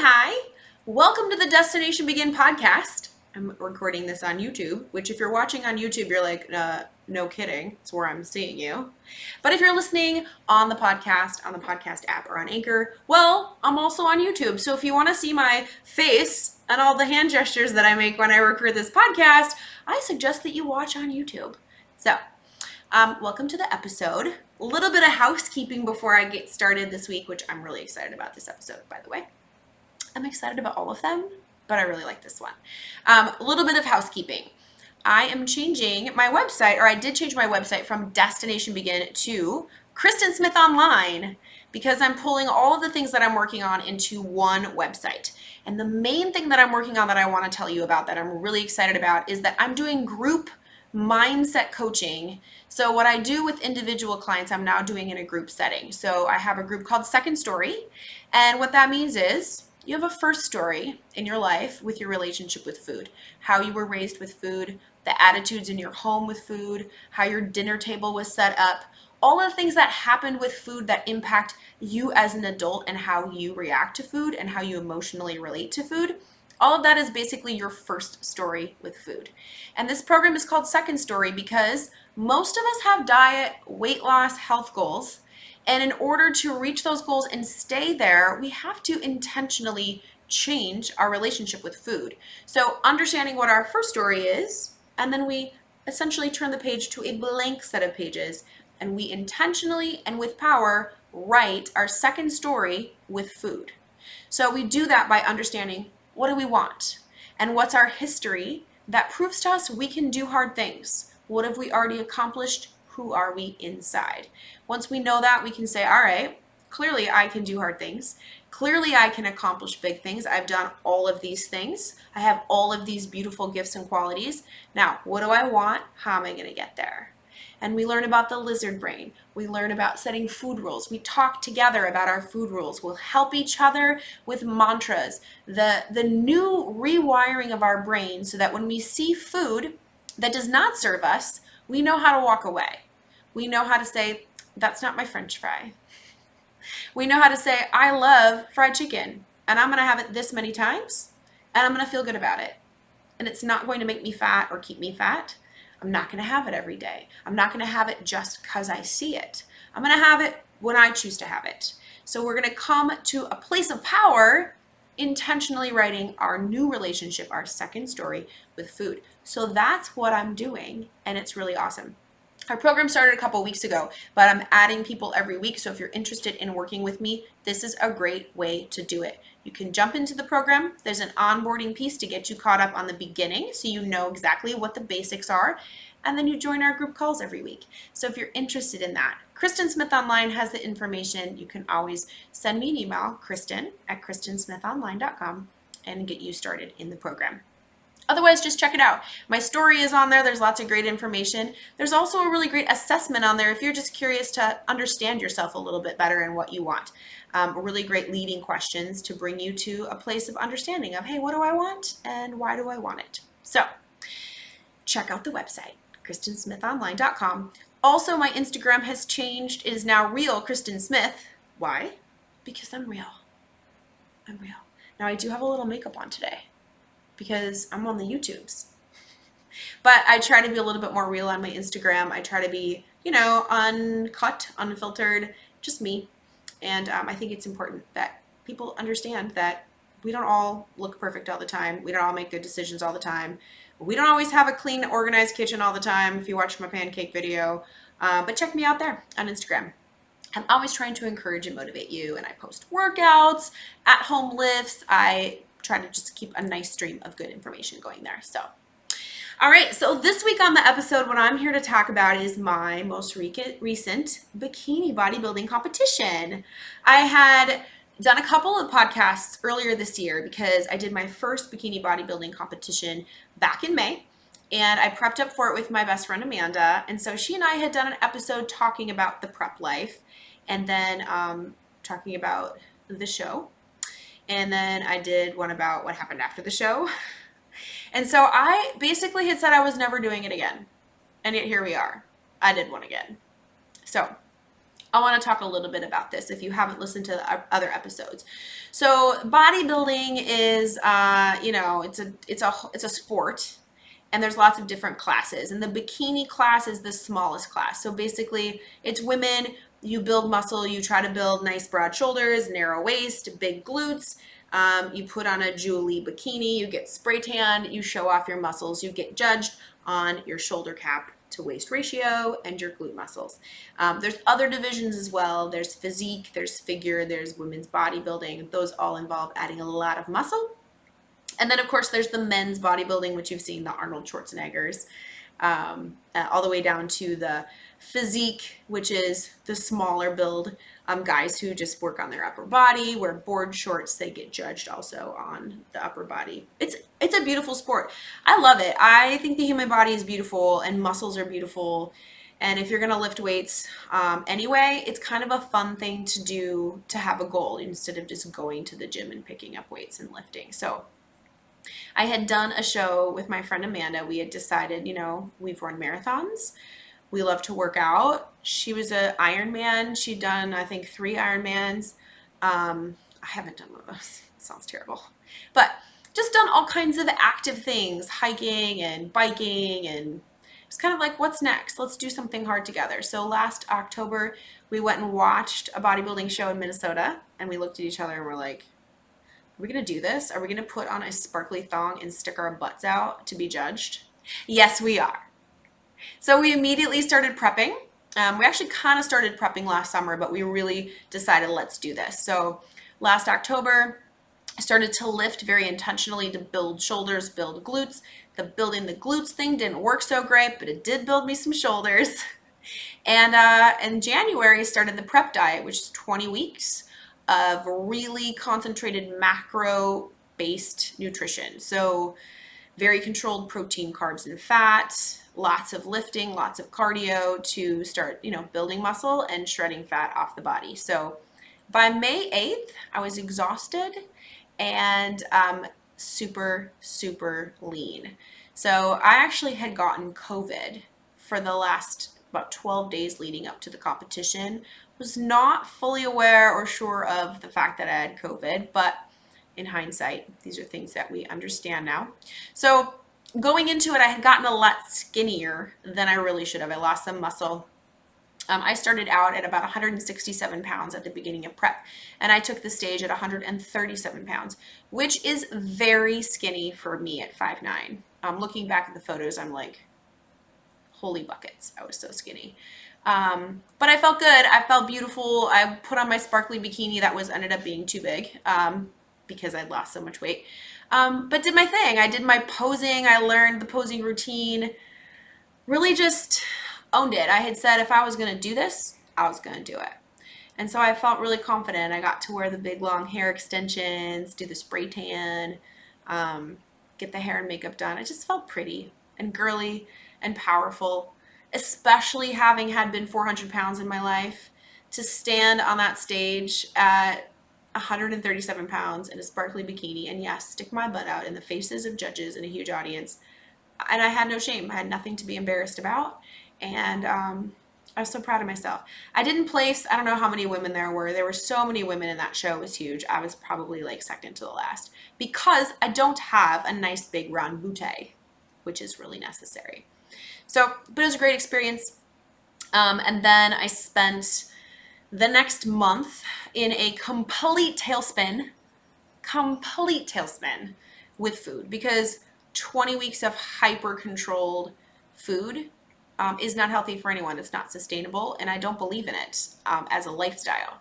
Hi. Welcome to the Destination Begin podcast. I'm recording this on YouTube, which if you're watching on YouTube, you're like, no kidding. It's where I'm seeing you. But if you're listening on the podcast app or on Anchor, well, I'm also on YouTube. So if you want to see my face and all the hand gestures that I make when I record this podcast, I suggest that you watch on YouTube. So welcome to the episode. A little bit of housekeeping before I get started this week, which I'm really excited about this episode, by the way. I'm excited about all of them, but I really like this one. A little bit of housekeeping. I am changing my website, or I did change my website from Destination Begin to Kristen Smith Online, because I'm pulling all of the things that I'm working on into one website. And the main thing that I'm working on that I want to tell you about that I'm really excited about is that I'm doing group mindset coaching. So what I do with individual clients, I'm now doing in a group setting. So I have a group called Second Story. And what that means is you have a first story in your life with your relationship with food, how you were raised with food, the attitudes in your home with food, how your dinner table was set up, all of the things that happened with food that impact you as an adult and how you react to food and how you emotionally relate to food. All of that is basically your first story with food. And this program is called Second Story because most of us have diet, weight loss, health goals. And in order to reach those goals and stay there, we have to intentionally change our relationship with food. So understanding what our first story is, and then we essentially turn the page to a blank set of pages, and we intentionally and with power write our second story with food. So we do that by understanding, what do we want? And what's our history that proves to us we can do hard things? What have we already accomplished? Who are we inside? Once we know that, we can say, all right, clearly I can do hard things. Clearly I can accomplish big things. I've done all of these things. I have all of these beautiful gifts and qualities. Now, what do I want? How am I going to get there? And we learn about the lizard brain. We learn about setting food rules. We talk together about our food rules. We'll help each other with mantras, the new rewiring of our brain so that when we see food that does not serve us, we know how to walk away. We know how to say, that's not my French fry. We know how to say, I love fried chicken and I'm going to have it this many times and I'm going to feel good about it. And it's not going to make me fat or keep me fat. I'm not going to have it every day. I'm not going to have it just because I see it. I'm going to have it when I choose to have it. So we're going to come to a place of power intentionally writing our new relationship, our second story with food. So that's what I'm doing, and it's really awesome. Our program started a couple weeks ago, but I'm adding people every week. So if you're interested in working with me, this is a great way to do it. You can jump into the program. There's an onboarding piece to get you caught up on the beginning so you know exactly what the basics are. And then you join our group calls every week. So if you're interested in that, Kristen Smith Online has the information. You can always send me an email, kristen@kristensmithonline.com, and get you started in the program. Otherwise, just check it out. My story is on there. There's lots of great information. There's also a really great assessment on there if you're just curious to understand yourself a little bit better and what you want. Really great leading questions to bring you to a place of understanding of, hey, what do I want and why do I want it? So check out the website, kristensmithonline.com. Also, my Instagram has changed. It is now real Kristen Smith. Why? Because I'm real. I'm real. Now, I do have a little makeup on today because I'm on the YouTubes. But I try to be a little bit more real on my Instagram. I try to be, uncut, unfiltered, just me. And I think it's important that people understand that we don't all look perfect all the time. We don't all make good decisions all the time. We don't always have a clean, organized kitchen all the time if you watch my pancake video. But check me out there on Instagram. I'm always trying to encourage and motivate you. And I post workouts, at-home lifts. I try to just keep a nice stream of good information going there. So, all right. So this week on the episode, what I'm here to talk about is my most recent bikini bodybuilding competition. I had done a couple of podcasts earlier this year because I did my first bikini bodybuilding competition back in May. And I prepped up for it with my best friend, Amanda. And so she and I had done an episode talking about the prep life and then talking about the show. And then I did one about what happened after the show. And so I basically had said I was never doing it again. And yet here we are. I did one again. So I want to talk a little bit about this if you haven't listened to the other episodes. So bodybuilding is, it's a sport, and there's lots of different classes. And the bikini class is the smallest class. So basically, it's women. You build muscle. You try to build nice broad shoulders, narrow waist, big glutes. You put on a Julie bikini. You get spray tan. You show off your muscles. You get judged on your shoulder cap to waist ratio and your glute muscles. There's other divisions as well. There's physique, there's figure, there's women's bodybuilding. Those all involve adding a lot of muscle. And then, of course, there's the men's bodybuilding, which you've seen, the Arnold Schwarzeneggers, all the way down to the physique, which is the smaller build guys who just work on their upper body, wear board shorts. They get judged also on the upper body. It's a beautiful sport. I love it. I think the human body is beautiful and muscles are beautiful. And if you're going to lift weights anyway, it's kind of a fun thing to do, to have a goal instead of just going to the gym and picking up weights and lifting. So I had done a show with my friend Amanda. We had decided, we've run marathons. We love to work out. She was an Ironman. She'd done, I think, 3 Ironmans. I haven't done one of those. It sounds terrible. But just done all kinds of active things, hiking and biking, and it's kind of like, what's next? Let's do something hard together. So last October, we went and watched a bodybuilding show in Minnesota, and we looked at each other and we're like, are we going to do this? Are we going to put on a sparkly thong and stick our butts out to be judged? Yes, we are. So we immediately started prepping. We actually kind of started prepping last summer, but we really decided, let's do this. So last October, I started to lift very intentionally to build shoulders, build glutes. The building the glutes thing didn't work so great, but it did build me some shoulders. And in January, I started the prep diet, which is 20 weeks of really concentrated macro-based nutrition. So very controlled protein, carbs, and fat, lots of lifting, lots of cardio to start, building muscle and shredding fat off the body. So by May 8th, I was exhausted and super, super lean. So I actually had gotten COVID for the last about 12 days leading up to the competition. Was not fully aware or sure of the fact that I had COVID, but in hindsight, these are things that we understand now. So going into it, I had gotten a lot skinnier than I really should have. I lost some muscle. I started out at about 167 pounds at the beginning of prep, and I took the stage at 137 pounds, which is very skinny for me at 5'9". Looking back at the photos, I'm like, holy buckets, I was so skinny. But I felt good. I felt beautiful. I put on my sparkly bikini that ended up being too big because I'd lost so much weight. But did my thing. I did my posing. I learned the posing routine. Really just owned it. I had said if I was going to do this, I was going to do it. And so I felt really confident. I got to wear the big long hair extensions, do the spray tan, get the hair and makeup done. I just felt pretty and girly and powerful, especially having had been 400 pounds in my life. To stand on that stage at 137 pounds in a sparkly bikini and yes, stick my butt out in the faces of judges in a huge audience. And I had no shame. I had nothing to be embarrassed about. And I was so proud of myself. I didn't place, I don't know how many women there were. There were so many women in that show. It was huge. I was probably like second to the last because I don't have a nice big round bootay, which is really necessary. So, but it was a great experience. And then I spent the next month in a complete tailspin with food because 20 weeks of hyper controlled food is not healthy for anyone. It's not sustainable, and I don't believe in it as a lifestyle.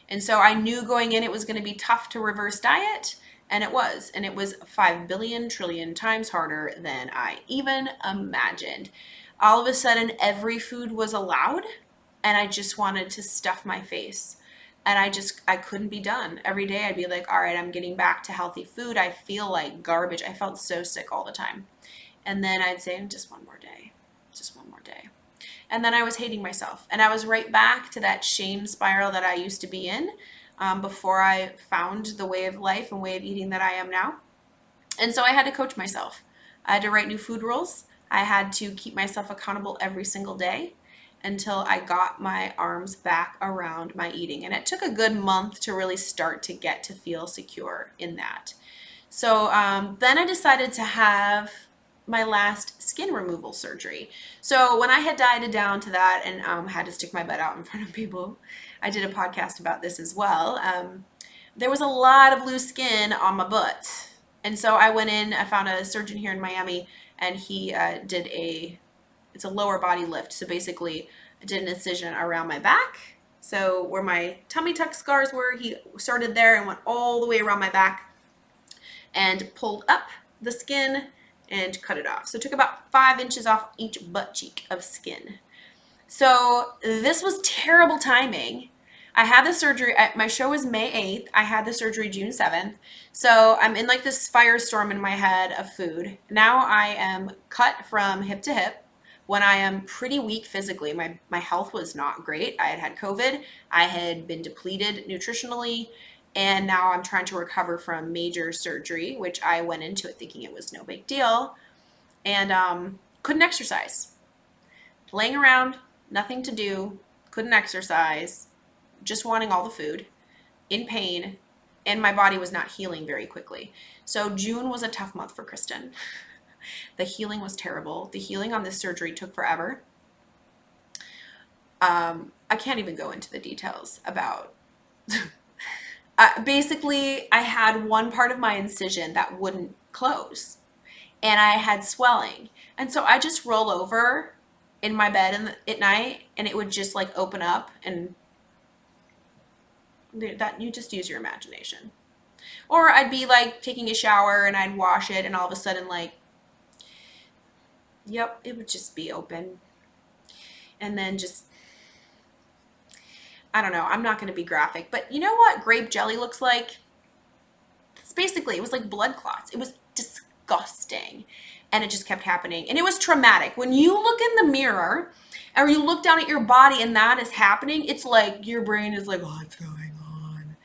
And so I knew going in it was going to be tough to reverse diet, and it was. And it was 5 billion trillion times harder than I even imagined. All of a sudden, every food was allowed, and I just wanted to stuff my face. And I couldn't be done. Every day I'd be like, all right, I'm getting back to healthy food. I feel like garbage. I felt so sick all the time. And then I'd say, just one more day, just one more day. And then I was hating myself. And I was right back to that shame spiral that I used to be in before I found the way of life and way of eating that I am now. And so I had to coach myself. I had to write new food rules. I had to keep myself accountable every single day. until I got my arms back around my eating. And it took a good month to really start to get to feel secure in that. So then I decided to have my last skin removal surgery. So when I had dieted down to that and had to stick my butt out in front of people, I did a podcast about this as well. There was a lot of loose skin on my butt. And so I went in, I found a surgeon here in Miami, and he did it's a lower body lift. So basically I did an incision around my back. So where my tummy tuck scars were, he started there and went all the way around my back and pulled up the skin and cut it off. So it took about 5 inches off each butt cheek of skin. So this was terrible timing. I had the surgery, my show was May 8th. I had the surgery June 7th. So I'm in like this firestorm in my head of food. Now I am cut from hip to hip when I am pretty weak physically. My health was not great. I had COVID. I had been depleted nutritionally. And now I'm trying to recover from major surgery, which I went into it thinking it was no big deal. And couldn't exercise. Laying around, nothing to do, couldn't exercise, just wanting all the food, in pain, and my body was not healing very quickly. So June was a tough month for Kristen. The healing was terrible. The healing on this surgery took forever. I can't even go into the details about... basically, I had one part of my incision that wouldn't close, and I had swelling. And so I just roll over in my bed at night, and it would just like open up, and that you just use your imagination. Or I'd be like taking a shower and I'd wash it, and all of a sudden, like, yep, it would just be open. And then just, I don't know, I'm not going to be graphic, but you know what grape jelly looks like? It's basically, it was like blood clots. It was disgusting. And it just kept happening. And it was traumatic. When you look in the mirror or you look down at your body and that is happening, it's like your brain is like, what's going on?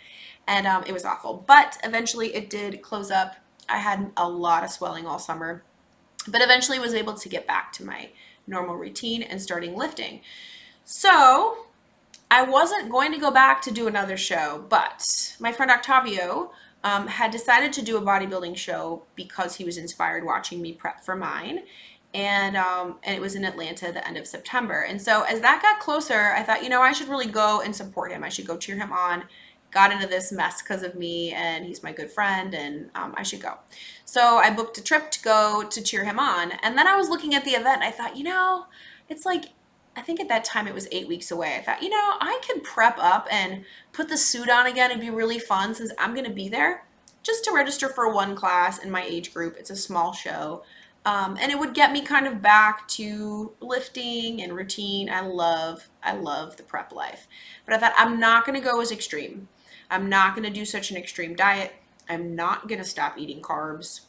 And it was awful. But eventually it did close up. I had a lot of swelling all summer, but eventually was able to get back to my normal routine and starting lifting. So I wasn't going to go back to do another show, but my friend Octavio had decided to do a bodybuilding show because he was inspired watching me prep for mine. And it was in Atlanta at the end of September. And so as that got closer, I thought, you know, I should really go and support him. I should go cheer him on. Got into this mess because of me, and he's my good friend, and I should go. So I booked a trip to go to cheer him on. And then I was looking at the event, and I thought, you know, it's like, I think at that time it was 8 weeks away. I thought, you know, I could prep up and put the suit on again and be really fun since I'm going to be there just to register for one class in my age group. It's a small show. And it would get me kind of back to lifting and routine. I love the prep life. But I thought, I'm not going to go as extreme. I'm not going to do such an extreme diet. I'm not going to stop eating carbs.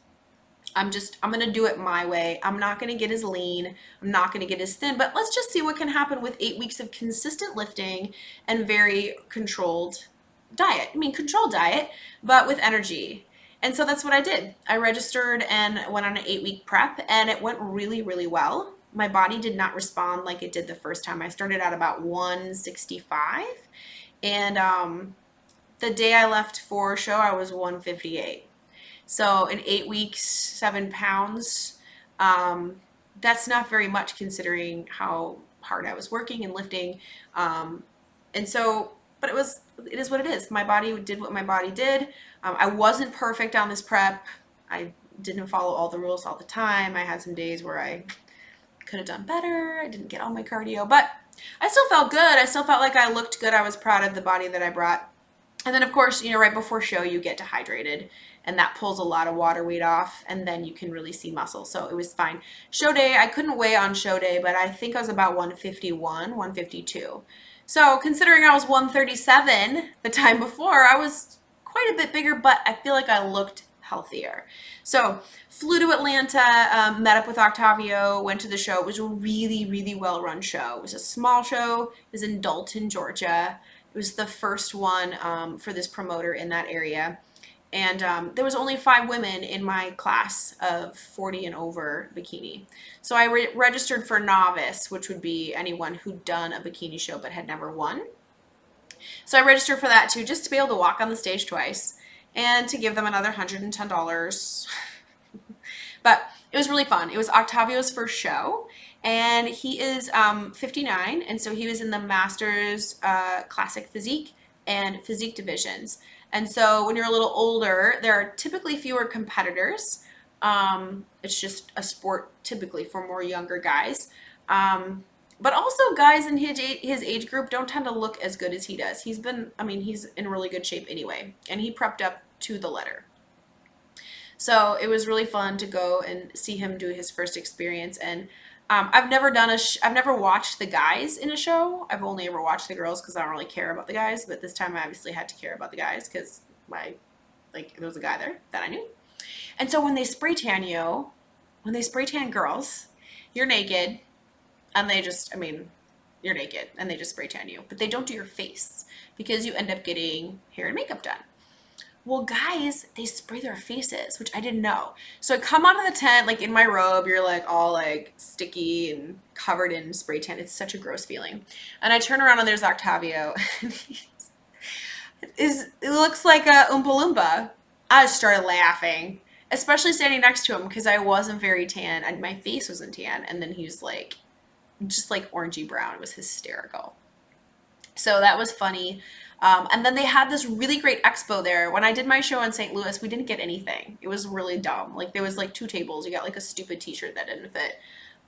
I'm going to do it my way. I'm not going to get as lean. I'm not going to get as thin, but let's just see what can happen with 8 weeks of consistent lifting and very controlled diet. I mean, controlled diet, but with energy. And so that's what I did. I registered and went on an 8-week prep, and it went really, really well. My body did not respond like it did the first time. I started at about 165, and the day I left for show, I was 158. So in 8 weeks, 7 pounds, that's not very much considering how hard I was working and lifting. And so, but it is what it is. My body did what my body did. I wasn't perfect on this prep. I didn't follow all the rules all the time. I had some days where I could have done better. I didn't get all my cardio, but I still felt good. I still felt like I looked good. I was proud of the body that I brought. And then of course, you know, right before show, you get dehydrated, and that pulls a lot of water weight off, and then you can really see muscle. So it was fine. Show day, I couldn't weigh on show day, but I think I was about 151, 152. So considering I was 137 the time before, I was quite a bit bigger, but I feel like I looked healthier. So flew to Atlanta, met up with Octavio, went to the show. It was a really, really well-run show. It was a small show. It was in Dalton, Georgia. It was the first one for this promoter in that area. And there was only 5 women in my class of 40 and over bikini. So I registered for novice, which would be anyone who'd done a bikini show but had never won. So I registered for that too, just to be able to walk on the stage twice and to give them another $110. But it was really fun. It was Octavio's first show, and he is 59, and so he was in the Masters Classic Physique and Physique divisions. And so when you're a little older, there are typically fewer competitors. It's just a sport typically for more younger guys. But also guys in his age group don't tend to look as good as he does. He's in really good shape anyway, and he prepped up to the letter. So it was really fun to go and see him do his first experience. And I've never watched the guys in a show. I've only ever watched the girls because I don't really care about the guys. But this time I obviously had to care about the guys because there was a guy there that I knew. And so when they spray tan girls, you're naked, and you're naked and they just spray tan you. But they don't do your face because you end up getting hair and makeup done. Well, guys, they spray their faces, which I didn't know. So I come out of the tent, in my robe, you're all sticky and covered in spray tan. It's such a gross feeling. And I turn around and there's Octavio. It looks like a Oompa Loompa. I just started laughing, especially standing next to him because I wasn't very tan and my face wasn't tan. And then he was just orangey brown. It was hysterical. So that was funny. And then they had this really great expo there. When I did my show in St. Louis, we didn't get anything. It was really dumb. There was 2 tables. You got a stupid t-shirt that didn't fit.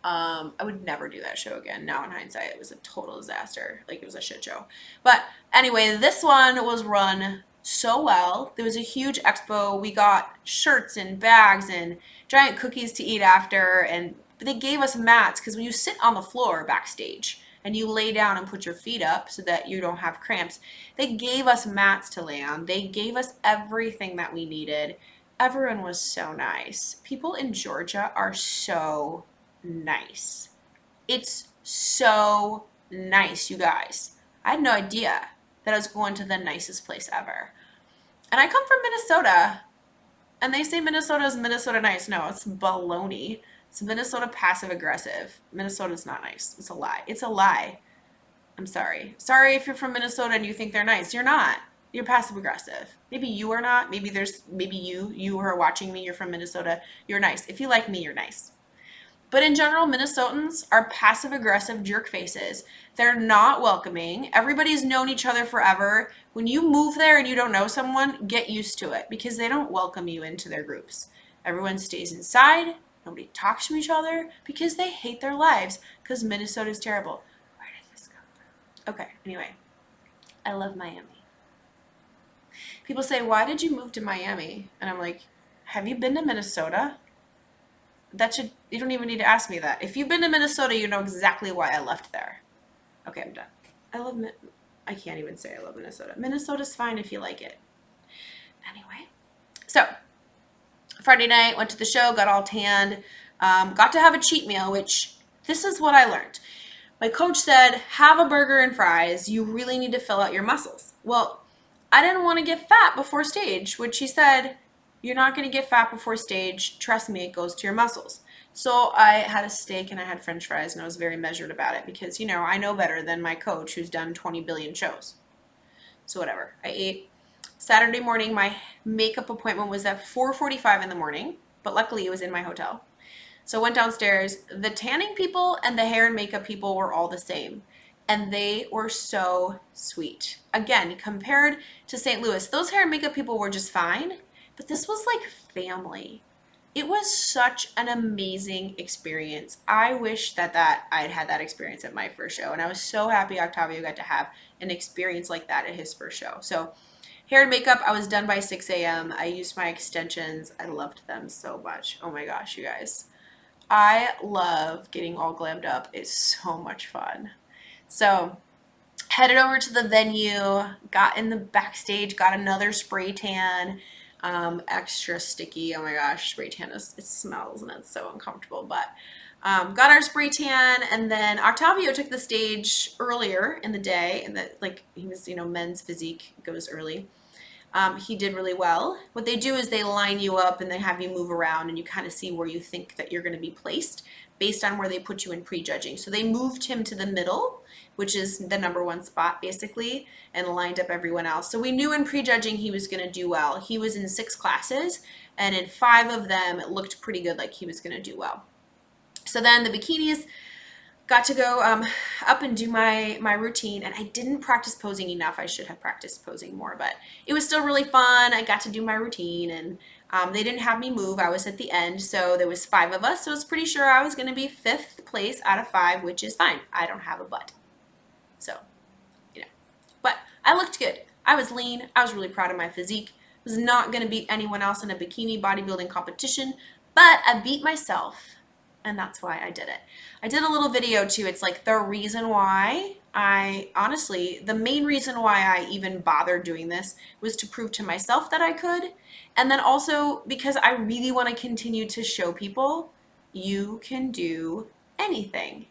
I would never do that show again. Now in hindsight, it was a total disaster. It was a shit show. But anyway, this one was run so well. There was a huge expo. We got shirts and bags and giant cookies to eat after. And they gave us mats because when you sit on the floor backstage and you lay down and put your feet up so that you don't have cramps, they gave us mats to lay on. They gave us everything that we needed. Everyone was so nice. People in Georgia are so nice. It's so nice, you guys. I had no idea that I was going to the nicest place ever. And I come from Minnesota, and they say Minnesota is Minnesota nice. No, it's baloney. It's Minnesota passive aggressive. Minnesota's not nice. It's a lie. It's a lie. I'm sorry. Sorry if you're from Minnesota and you think they're nice. You're not. You're passive aggressive. Maybe you are not. Maybe you who are watching me, you're from Minnesota. You're nice. If you like me, you're nice. But in general, Minnesotans are passive aggressive jerk faces. They're not welcoming. Everybody's known each other forever. When you move there and you don't know someone, get used to it because they don't welcome you into their groups. Everyone stays inside. Nobody talks to each other because they hate their lives because Minnesota is terrible. Where did this come from? Okay, anyway, I love Miami. People say, why did you move to Miami? And I'm like, have you been to Minnesota? You don't even need to ask me that. If you've been to Minnesota, you know exactly why I left there. Okay, I'm done. I can't even say I love Minnesota. Minnesota's fine if you like it. Anyway, so Friday night, went to the show, got all tanned, got to have a cheat meal, which this is what I learned. My coach said, have a burger and fries. You really need to fill out your muscles. Well, I didn't want to get fat before stage, which he said, you're not going to get fat before stage. Trust me, it goes to your muscles. So I had a steak and I had french fries and I was very measured about it because, I know better than my coach who's done 20 billion shows. So whatever, I ate. Saturday morning, my makeup appointment was at 4:45 in the morning, but luckily it was in my hotel. So I went downstairs. The tanning people and the hair and makeup people were all the same, and they were so sweet. Again, compared to St. Louis, those hair and makeup people were just fine, but this was like family. It was such an amazing experience. I wish that I'd had that experience at my first show, and I was so happy Octavio got to have an experience like that at his first show. So hair and makeup, I was done by 6 a.m. I used my extensions. I loved them so much. Oh my gosh, you guys. I love getting all glammed up. It's so much fun. So headed over to the venue, got in the backstage, got another spray tan, extra sticky. Oh my gosh, spray tan it smells and it's so uncomfortable, but got our spray tan, and then Octavio took the stage earlier in the day, and he was, men's physique goes early. He did really well. What they do is they line you up and they have you move around and you kind of see where you think that you're going to be placed based on where they put you in prejudging. So they moved him to the middle, which is the number one spot basically, and lined up everyone else. So we knew in prejudging he was going to do well. He was in 6 classes, and in 5 of them it looked pretty good, like he was going to do well. So then the bikinis got to go up and do my routine, and I didn't practice posing enough. I should have practiced posing more, but it was still really fun. I got to do my routine, and they didn't have me move. I was at the end, so there was 5 of us, so I was pretty sure I was going to be 5th place out of 5, which is fine. I don't have a butt. So, you know, but I looked good. I was lean. I was really proud of my physique. I was not going to beat anyone else in a bikini bodybuilding competition, but I beat myself. And that's why I did it. I did a little video too. It's like the reason why the main reason why I even bothered doing this was to prove to myself that I could. And then also because I really want to continue to show people you can do anything.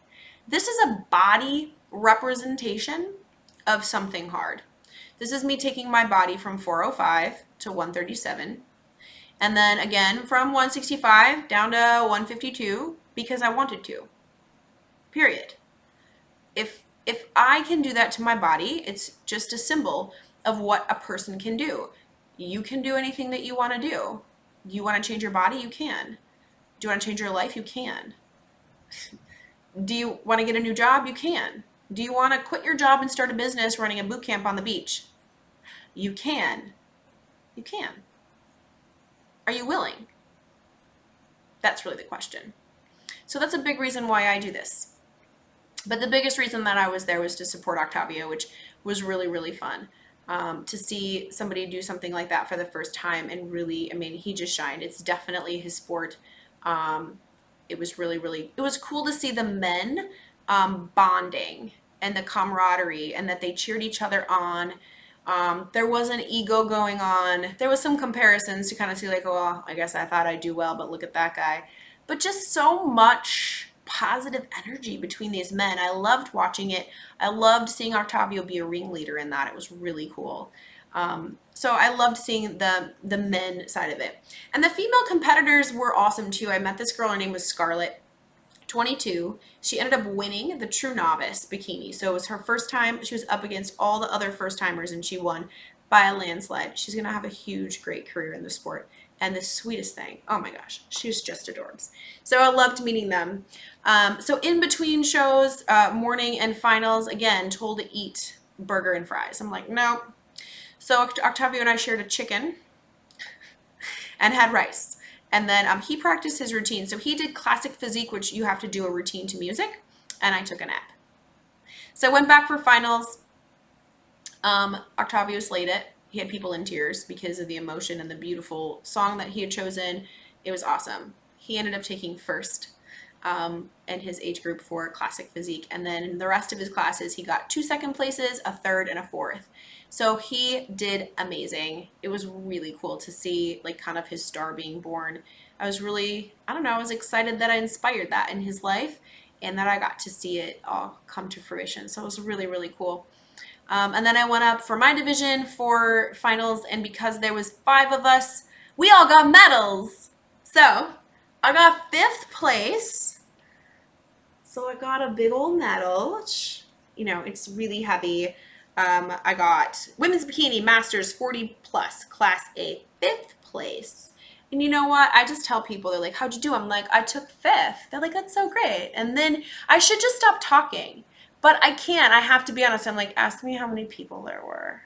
This is a body representation of something hard. This is me taking my body from 405 to 137. And then again, from 165 down to 152 because I wanted to, period. If I can do that to my body, it's just a symbol of what a person can do. You can do anything that you want to do. You want to change your body? You can. Do you want to change your life? You can. Do you want to get a new job? You can. Do you want to quit your job and start a business running a boot camp on the beach? You can. You can. Are you willing? That's really the question. So that's a big reason why I do this. But the biggest reason that I was there was to support Octavio, which was really, really fun. To see somebody do something like that for the first time and really, I mean, he just shined. It's definitely his sport. It was really, really, it was cool to see the men bonding and the camaraderie and that they cheered each other on. There was an ego going on. There was some comparisons to kind of see like, oh, well, I guess I thought I'd do well, but look at that guy. But just so much positive energy between these men. I loved watching it. I loved seeing Octavio be a ringleader in that. It was really cool. So I loved seeing the men side of it. And the female competitors were awesome too. I met this girl, her name was Scarlett. 22. She ended up winning the True Novice Bikini. So it was her first time. She was up against all the other first timers and she won by a landslide. She's going to have a huge, great career in the sport. And the sweetest thing, oh my gosh, she was just adorbs. So I loved meeting them. So in between shows, morning and finals, again, told to eat burger and fries. I'm like, no. So Octavio and I shared a chicken and had rice. And then he practiced his routine. So he did classic physique, which you have to do a routine to music. And I took a nap. So I went back for finals. Octavio slayed it. He had people in tears because of the emotion and the beautiful song that he had chosen. It was awesome. He ended up taking first in his age group for classic physique. And then in the rest of his classes, he got 2 second places, a third, and a fourth. So he did amazing. It was really cool to see like kind of his star being born. I was really, I don't know, I was excited that I inspired that in his life and that I got to see it all come to fruition. So it was really, really cool. And then I went up for my division for finals, and because there was 5 of us, we all got medals. So I got 5th place. So I got a big old medal, which, you know, it's really heavy. I got women's bikini masters 40 plus class A 5th place. And you know what? I just tell people, they're like, how'd you do? I'm like, I took 5th. They're like, that's so great. And then I should just stop talking, but I can't. I have to be honest. I'm like, ask me how many people there were.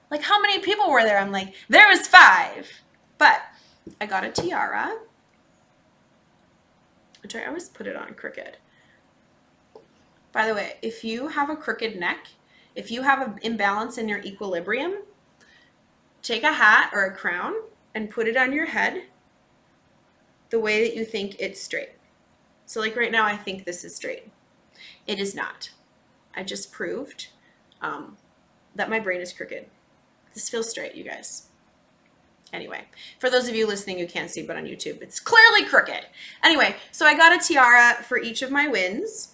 Like, how many people were there? I'm like, there was 5. But I got a tiara, which I always put it on crooked. By the way, if you have a crooked neck, if you have an imbalance in your equilibrium, take a hat or a crown and put it on your head the way that you think it's straight. So like right now, I think this is straight. It is not. I just proved that my brain is crooked. This feels straight, you guys. Anyway, for those of you listening who can't see but on YouTube, it's clearly crooked. Anyway, so I got a tiara for each of my wins.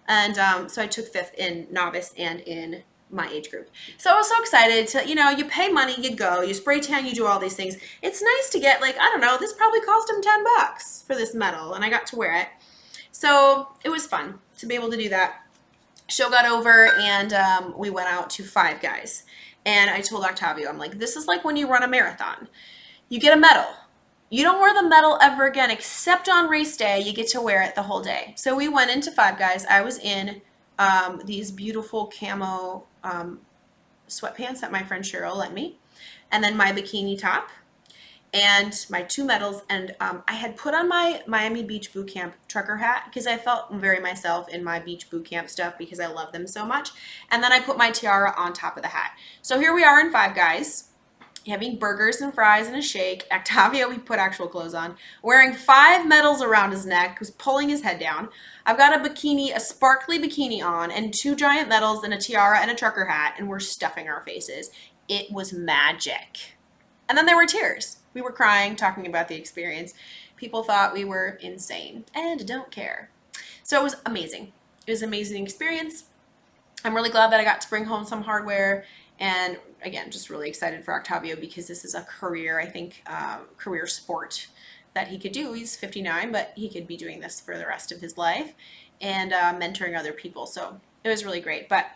And so I took 5th in novice and in my age group. So I was so excited to, you pay money, you go, you spray tan, you do all these things. It's nice to get like, I don't know, this probably cost him $10 for this medal, and I got to wear it. So it was fun to be able to do that. Show got over, and we went out to Five Guys. And I told Octavio, I'm like, this is like when you run a marathon. You get a medal. You don't wear the medal ever again, except on race day. You get to wear it the whole day. So we went into Five Guys. I was in these beautiful camo sweatpants that my friend Cheryl lent me, and then my bikini top, and my 2 medals. And I had put on my Miami Beach Boot Camp trucker hat because I felt very myself in my beach boot camp stuff because I love them so much. And then I put my tiara on top of the hat. So here we are in Five Guys, having burgers and fries and a shake. Octavio, we put actual clothes on, wearing 5 medals around his neck, who's pulling his head down. I've got a bikini, a sparkly bikini on, and 2 giant medals and a tiara and a trucker hat, and we're stuffing our faces. It was magic. And then there were tears. We were crying, talking about the experience. People thought we were insane and don't care. So it was amazing. It was an amazing experience. I'm really glad that I got to bring home some hardware. And again, just really excited for Octavio because this is a career, I think, career sport that he could do. He's 59, but he could be doing this for the rest of his life and mentoring other people. So it was really great. But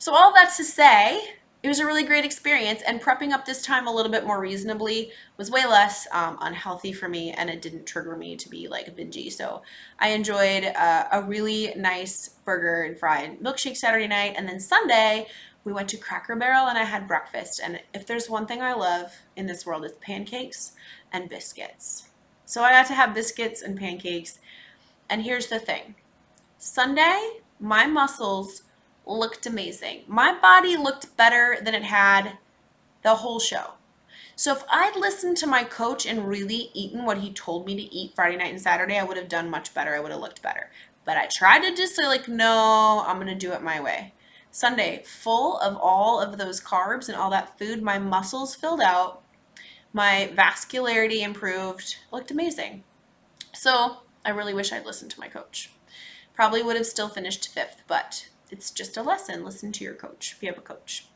so all that to say, it was a really great experience, and prepping up this time a little bit more reasonably was way less unhealthy for me, and it didn't trigger me to be like bingy. So I enjoyed a really nice burger and fried milkshake Saturday night, and then Sunday we went to Cracker Barrel and I had breakfast. And if there's one thing I love in this world, it's pancakes and biscuits. So I got to have biscuits and pancakes. And here's the thing. Sunday, my muscles looked amazing. My body looked better than it had the whole show. So if I'd listened to my coach and really eaten what he told me to eat Friday night and Saturday, I would have done much better. I would have looked better. But I tried to just say like, no, I'm going to do it my way. Sunday, full of all of those carbs and all that food, my muscles filled out, my vascularity improved, looked amazing. So I really wish I'd listened to my coach. Probably would have still finished 5th, but it's just a lesson. Listen to your coach if you have a coach.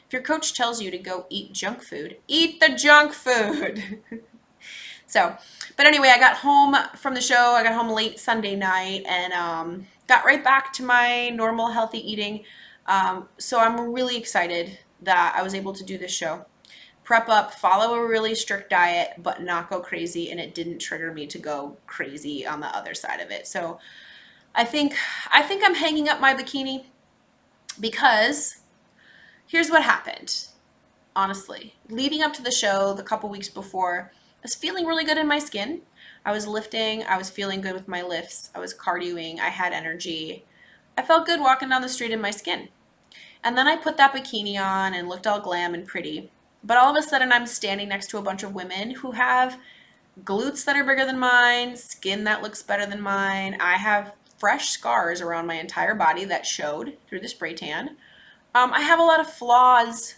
If your coach tells you to go eat junk food, eat the junk food. So, but anyway, I got home from the show. I got home late Sunday night and got right back to my normal healthy eating. So I'm really excited that I was able to do this show. Prep up, follow a really strict diet, but not go crazy, and it didn't trigger me to go crazy on the other side of it. So I think I'm hanging up my bikini because here's what happened. Honestly, leading up to the show, the couple weeks before, I was feeling really good in my skin. I was lifting. I was feeling good with my lifts. I was cardioing. I had energy. I felt good walking down the street in my skin. And then I put that bikini on and looked all glam and pretty. But all of a sudden, I'm standing next to a bunch of women who have glutes that are bigger than mine, skin that looks better than mine. I have fresh scars around my entire body that showed through the spray tan. I have a lot of flaws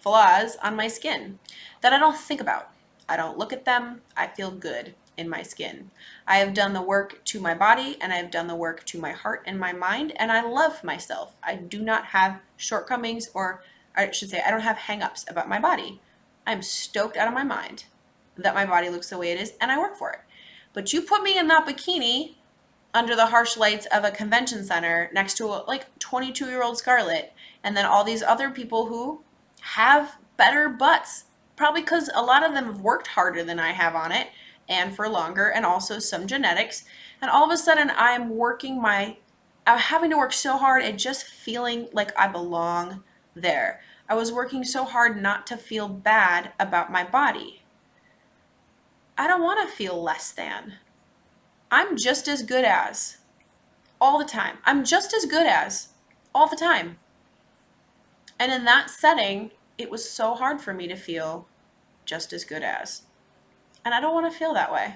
on my skin that I don't think about. I don't look at them. I feel good in my skin. I have done the work to my body, and I have done the work to my heart and my mind, and I love myself. I do not have shortcomings, or I should say I don't have hang-ups about my body. I'm stoked out of my mind that my body looks the way it is, and I work for it. But you put me in that bikini under the harsh lights of a convention center next to a 22-year-old Scarlett, and then all these other people who have better butts, probably because a lot of them have worked harder than I have on it and for longer, and also some genetics. And all of a sudden I'm having to work so hard at just feeling like I belong there. I was working so hard not to feel bad about my body. I don't want to feel less than. I'm just as good as all the time. I'm just as good as all the time. And in that setting, it was so hard for me to feel just as good as. And I don't want to feel that way.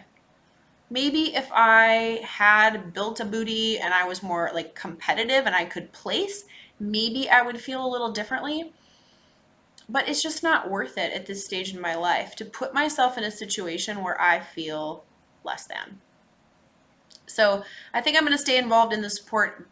Maybe if I had built a booty and I was more competitive and I could place, maybe I would feel a little differently. But it's just not worth it at this stage in my life to put myself in a situation where I feel less than. So I think I'm going to stay involved in the sport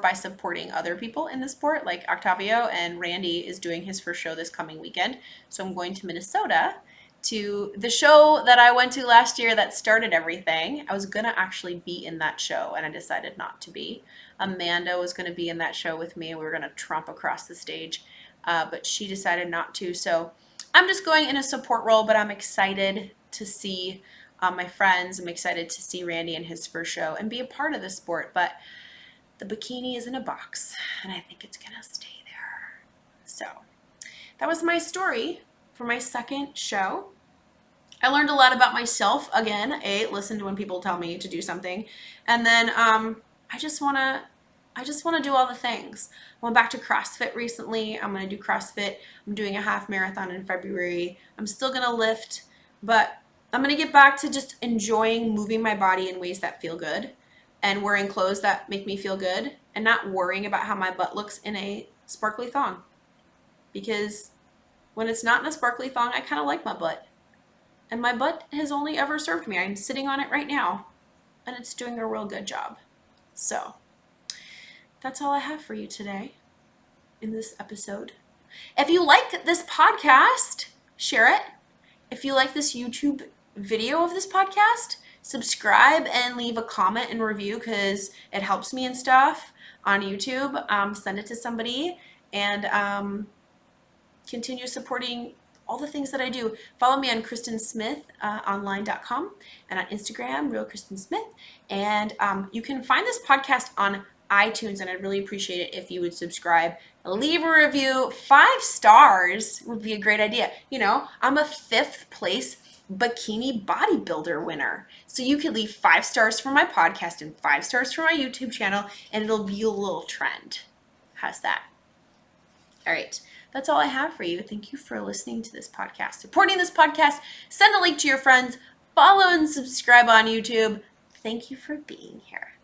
by supporting other people in the sport, like Octavio, and Randy is doing his first show this coming weekend. So I'm going to Minnesota to the show that I went to last year that started everything. I was going to actually be in that show and I decided not to be. Amanda was going to be in that show with me. We were going to tromp across the stage, but she decided not to. So I'm just going in a support role, but I'm excited to see my friends. I'm excited to see Randy in his first show and be a part of the sport, but the bikini is in a box and I think it's gonna stay there. So that was my story for my second show. I learned a lot about myself. Again, listen to when people tell me to do something. And then I just wanna do all the things. I went back to CrossFit recently. I'm gonna do CrossFit. I'm doing a half marathon in February. I'm still gonna lift, but I'm going to get back to just enjoying moving my body in ways that feel good and wearing clothes that make me feel good and not worrying about how my butt looks in a sparkly thong. Because when it's not in a sparkly thong, I kind of like my butt. And my butt has only ever served me. I'm sitting on it right now and it's doing a real good job. So that's all I have for you today in this episode. If you like this podcast, share it. If you like this YouTube video of this podcast, subscribe and leave a comment and review because it helps me and stuff on YouTube. Send it to somebody and continue supporting all the things that I do. Follow me on kristensmithonline.com and on Instagram, Real Kristen Smith. And you can find this podcast on iTunes, and I'd really appreciate it if you would subscribe. Leave a review. 5 stars would be a great idea. You know, I'm a 5th place bikini bodybuilder winner. So you could leave 5 stars for my podcast and 5 stars for my YouTube channel, and it'll be a little trend. How's that? All right. That's all I have for you. Thank you for listening to this podcast, supporting this podcast. Send a link to your friends. Follow and subscribe on YouTube. Thank you for being here.